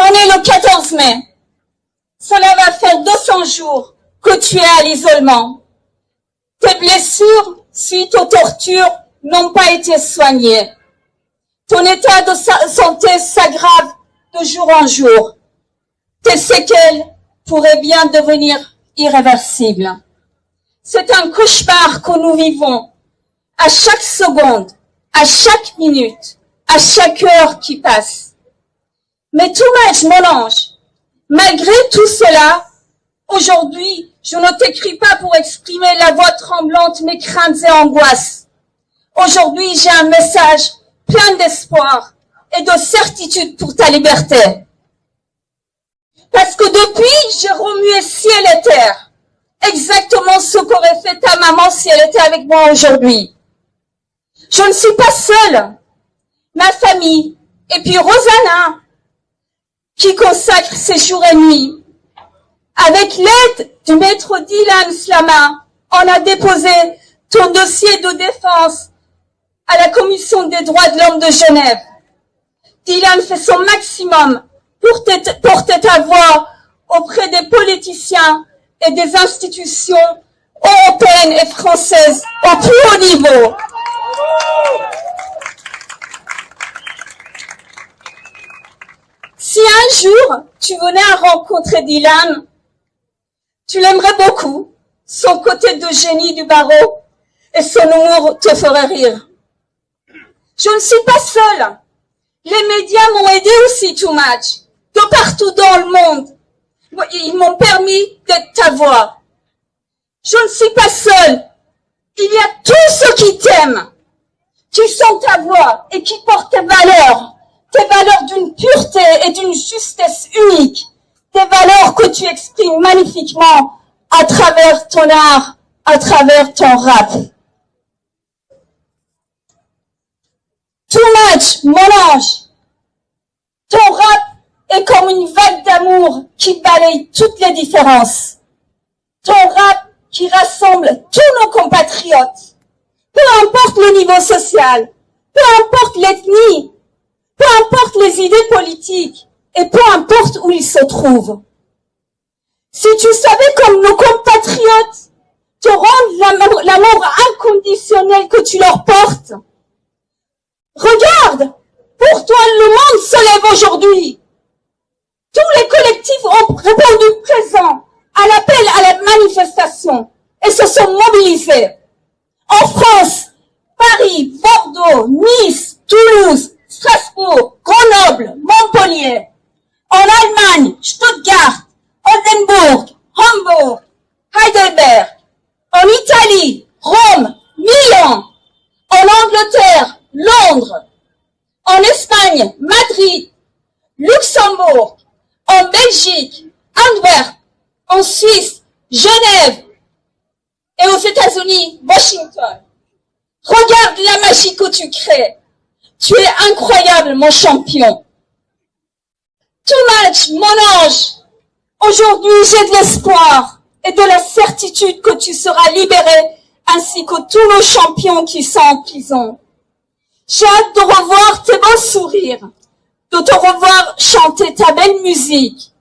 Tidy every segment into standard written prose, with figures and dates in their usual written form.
On est le 14 mai. Cela va faire 200 jours que tu es à l'isolement. Tes blessures suite aux tortures n'ont pas été soignées. Ton état de santé s'aggrave de jour en jour. Tes séquelles pourraient bien devenir irréversibles. C'est un cauchemar que nous vivons à chaque seconde, à chaque minute, à chaque heure qui passe. Mais Too-Much, mon ange, malgré tout cela, aujourd'hui, je ne t'écris pas pour exprimer la voix tremblante mes craintes et angoisses. Aujourd'hui, j'ai un message plein d'espoir et de certitude pour ta liberté. Parce que depuis, j'ai remué ciel et terre. Exactement ce qu'aurait fait ta maman si elle était avec moi aujourd'hui. Je ne suis pas seule. Ma famille, et puis Rosanna, qui consacre ses jours et nuits. Avec l'aide du maître Dylan Slama, on a déposé ton dossier de défense à la Commission des droits de l'homme de Genève. Dylan fait son maximum pour porter ta voix auprès des politiciens et des institutions européennes et françaises au plus haut niveau. Si un jour tu venais à rencontrer Dylan, tu l'aimerais beaucoup, son côté de génie du barreau et son humour te ferait rire. Je ne suis pas seule. Les médias m'ont aidé aussi Too-Much, de partout dans le monde. Ils m'ont permis d'être ta voix. Je ne suis pas seule. Il y a tous ceux qui t'aiment, qui sont ta voix et qui portent tes valeurs d'une pureté et d'une justesse unique, des valeurs que tu exprimes magnifiquement à travers ton art, à travers ton rap. Too-Much, mon ange, ton rap est comme une vague d'amour qui balaye toutes les différences. Ton rap qui rassemble tous nos compatriotes, peu importe le niveau social, peu importe l'ethnie, peu importe les idées politiques et peu importe où ils se trouvent. Si tu savais comme nos compatriotes te rendent l'amour inconditionnel que tu leur portes, regarde, pour toi le monde se lève aujourd'hui. Tous les collectifs ont répondu présent à l'appel à la manifestation et se sont mobilisés. En France, Paris, Bordeaux, Nice, Toulouse, Strasbourg, Grenoble, Montpellier. En Allemagne, Stuttgart, Oldenburg, Hambourg, Heidelberg. En Italie, Rome, Milan. En Angleterre, Londres. En Espagne, Madrid, Luxembourg. En Belgique, Antwerp. En Suisse, Genève. Et aux États-Unis, Washington. Regarde la magie que tu crées. Tu es incroyable, mon champion. Too-Much, mon ange. Aujourd'hui, j'ai de l'espoir et de la certitude que tu seras libéré, ainsi que tous nos champions qui sont en prison. J'ai hâte de revoir tes beaux sourires, de te revoir chanter ta belle musique.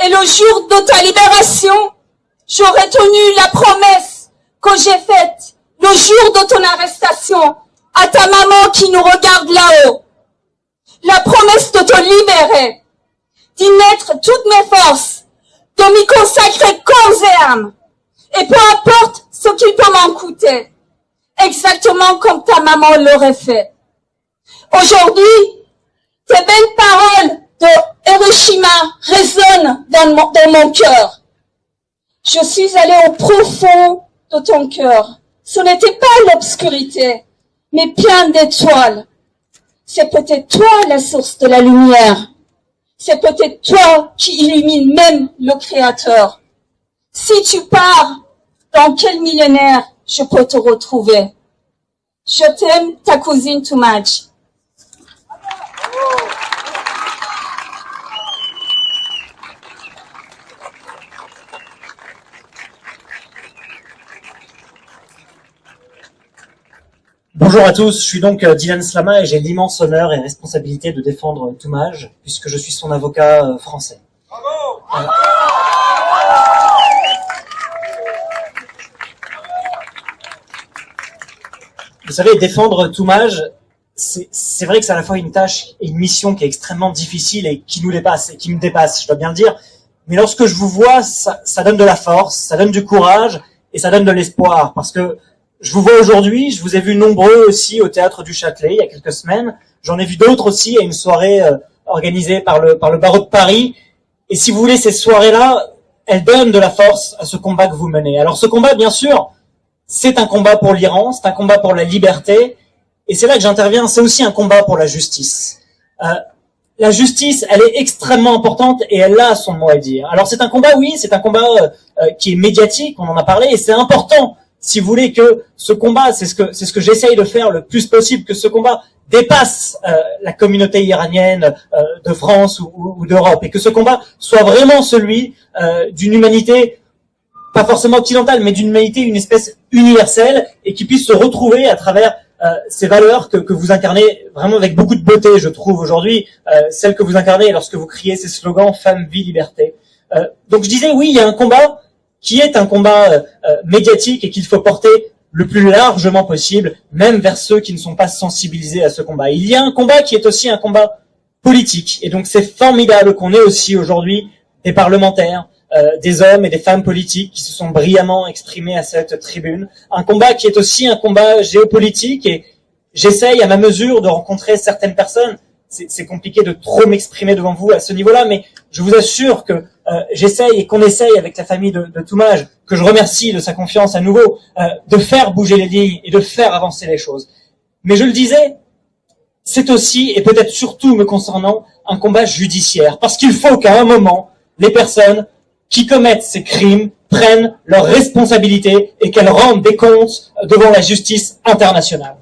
Et le jour de ta libération, j'aurai tenu la promesse que j'ai faite le jour de ton arrestation à ta maman qui nous regarde là-haut. La promesse de te libérer, d'y mettre toutes mes forces, de m'y consacrer corps et âme. Et peu importe ce qu'il peut m'en coûter, exactement comme ta maman l'aurait fait. Aujourd'hui, tes belles paroles de Hiroshima résonnent dans mon cœur. Je suis allée au profond de ton cœur. Ce n'était pas l'obscurité, mais plein d'étoiles. C'est peut-être toi la source de la lumière. C'est peut-être toi qui illumine même le Créateur. Si tu pars, dans quel millénaire je peux te retrouver? Je t'aime, ta cousine Too-Much. Bonjour à tous, je suis donc Dylan Slama et j'ai l'immense honneur et responsabilité de défendre Toumaj puisque je suis son avocat français. Bravo. Vous savez, défendre Toumaj, c'est vrai que c'est à la fois une tâche et une mission qui est extrêmement difficile et qui nous dépasse, et qui me dépasse, je dois bien le dire. Mais lorsque je vous vois, ça donne de la force, ça donne du courage et ça donne de l'espoir. Parce que je vous vois aujourd'hui, je vous ai vu nombreux aussi au Théâtre du Châtelet il y a quelques semaines. J'en ai vu d'autres aussi à une soirée organisée par le barreau de Paris. Et si vous voulez, ces soirées-là, elles donnent de la force à ce combat que vous menez. Alors ce combat, bien sûr, c'est un combat pour l'Iran, c'est un combat pour la liberté. Et c'est là que j'interviens, c'est aussi un combat pour la justice. La justice, elle est extrêmement importante et elle a son mot à dire. Alors c'est un combat, oui, c'est un combat qui est médiatique, on en a parlé, et c'est important, si vous voulez, que ce combat, c'est ce que j'essaye de faire le plus possible, que ce combat dépasse la communauté iranienne de France ou d'Europe, et que ce combat soit vraiment celui d'une humanité, pas forcément occidentale, mais d'une humanité, une espèce universelle, et qui puisse se retrouver à travers ces valeurs que vous incarnez vraiment avec beaucoup de beauté, je trouve, aujourd'hui, celles que vous incarnez lorsque vous criez ces slogans « Femme, vie, liberté ». Donc je disais, oui, il y a un combat qui est un combat médiatique et qu'il faut porter le plus largement possible, même vers ceux qui ne sont pas sensibilisés à ce combat. Il y a un combat qui est aussi un combat politique, et donc c'est formidable qu'on ait aussi aujourd'hui des parlementaires, des hommes et des femmes politiques qui se sont brillamment exprimés à cette tribune. Un combat qui est aussi un combat géopolitique, et j'essaye à ma mesure de rencontrer certaines personnes. C'est compliqué de trop m'exprimer devant vous à ce niveau-là, mais je vous assure que j'essaye et qu'on essaye avec la famille de Toumaj, que je remercie de sa confiance à nouveau, de faire bouger les lignes et de faire avancer les choses. Mais je le disais, c'est aussi, et peut-être surtout me concernant, un combat judiciaire. Parce qu'il faut qu'à un moment, les personnes qui commettent ces crimes prennent leurs responsabilités et qu'elles rendent des comptes devant la justice internationale.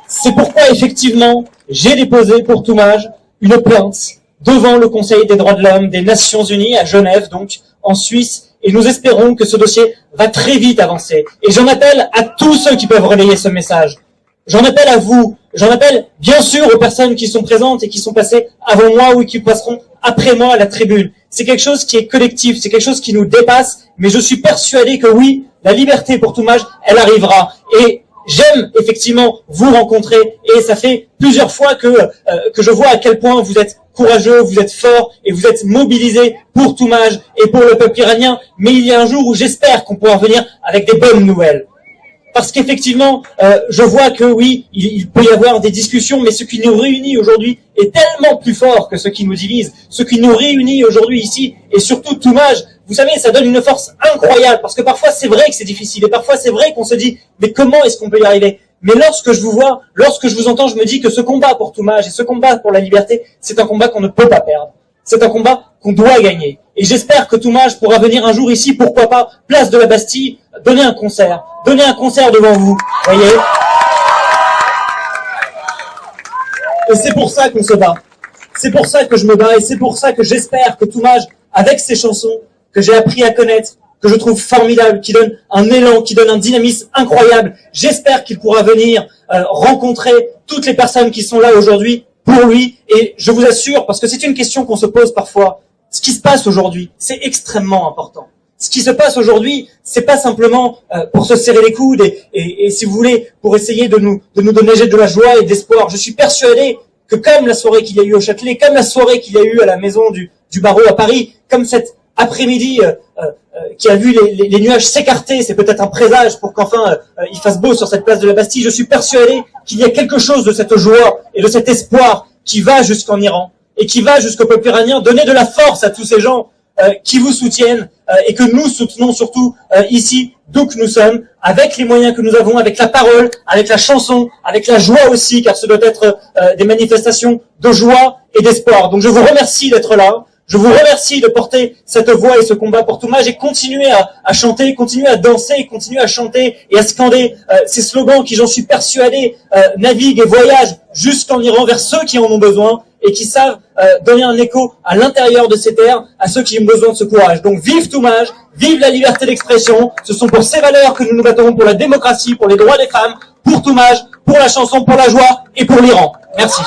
C'est pourquoi, effectivement, j'ai déposé pour Toumaj une plainte devant le Conseil des droits de l'homme des Nations Unies à Genève, donc en Suisse, et nous espérons que ce dossier va très vite avancer. Et j'en appelle à tous ceux qui peuvent relayer ce message. J'en appelle à vous, j'en appelle bien sûr aux personnes qui sont présentes et qui sont passées avant moi ou qui passeront après moi à la tribune. C'est quelque chose qui est collectif, c'est quelque chose qui nous dépasse, mais je suis persuadé que oui, la liberté pour Toumaj, elle arrivera. Et j'aime effectivement vous rencontrer, et ça fait plusieurs fois que je vois à quel point vous êtes courageux, vous êtes fort et vous êtes mobilisés pour Toumaj et pour le peuple iranien. Mais il y a un jour où j'espère qu'on pourra revenir avec des bonnes nouvelles. Parce qu'effectivement, je vois que oui, il peut y avoir des discussions, mais ce qui nous réunit aujourd'hui est tellement plus fort que ce qui nous divise. Ce qui nous réunit aujourd'hui ici, et surtout Toumaj, vous savez, ça donne une force incroyable, parce que parfois c'est vrai que c'est difficile, et parfois c'est vrai qu'on se dit, mais comment est-ce qu'on peut y arriver? Mais lorsque je vous vois, lorsque je vous entends, je me dis que ce combat pour Toumaj et ce combat pour la liberté, c'est un combat qu'on ne peut pas perdre. C'est un combat qu'on doit gagner. Et j'espère que Toumaj pourra venir un jour ici, pourquoi pas, place de la Bastille, donner un concert devant vous, voyez. Et c'est pour ça qu'on se bat. C'est pour ça que je me bats, et c'est pour ça que j'espère que Toumaj, avec ses chansons, que j'ai appris à connaître, que je trouve formidable, qui donne un élan, qui donne un dynamisme incroyable, j'espère qu'il pourra venir rencontrer toutes les personnes qui sont là aujourd'hui pour lui. Et je vous assure, parce que c'est une question qu'on se pose parfois, ce qui se passe aujourd'hui, c'est extrêmement important. Ce qui se passe aujourd'hui, c'est pas simplement pour se serrer les coudes et si vous voulez, pour essayer de nous donner de la joie et d'espoir. Je suis persuadé que comme la soirée qu'il y a eu au Châtelet, comme la soirée qu'il y a eu à la maison du barreau à Paris, comme cet après-midi qui a vu les nuages s'écarter, c'est peut-être un présage pour qu'enfin il fasse beau sur cette place de la Bastille. Je suis persuadé qu'il y a quelque chose de cette joie et de cet espoir qui va jusqu'en Iran et qui va jusqu'au peuple iranien, donner de la force à tous ces gens qui vous soutiennent et que nous soutenons surtout ici, d'où que nous sommes, avec les moyens que nous avons, avec la parole, avec la chanson, avec la joie aussi, car ce doit être des manifestations de joie et d'espoir. Donc je vous remercie d'être là. Je vous remercie de porter cette voix et ce combat pour Toumaj et continuer à chanter, continuer à danser, continuer à chanter et à scander ces slogans qui, j'en suis persuadé, naviguent et voyagent jusqu'en Iran vers ceux qui en ont besoin et qui savent donner un écho à l'intérieur de ces terres à ceux qui ont besoin de ce courage. Donc vive Toumaj, vive la liberté d'expression. Ce sont pour ces valeurs que nous nous battrons, pour la démocratie, pour les droits des femmes, pour Toumaj, pour la chanson, pour la joie et pour l'Iran. Merci.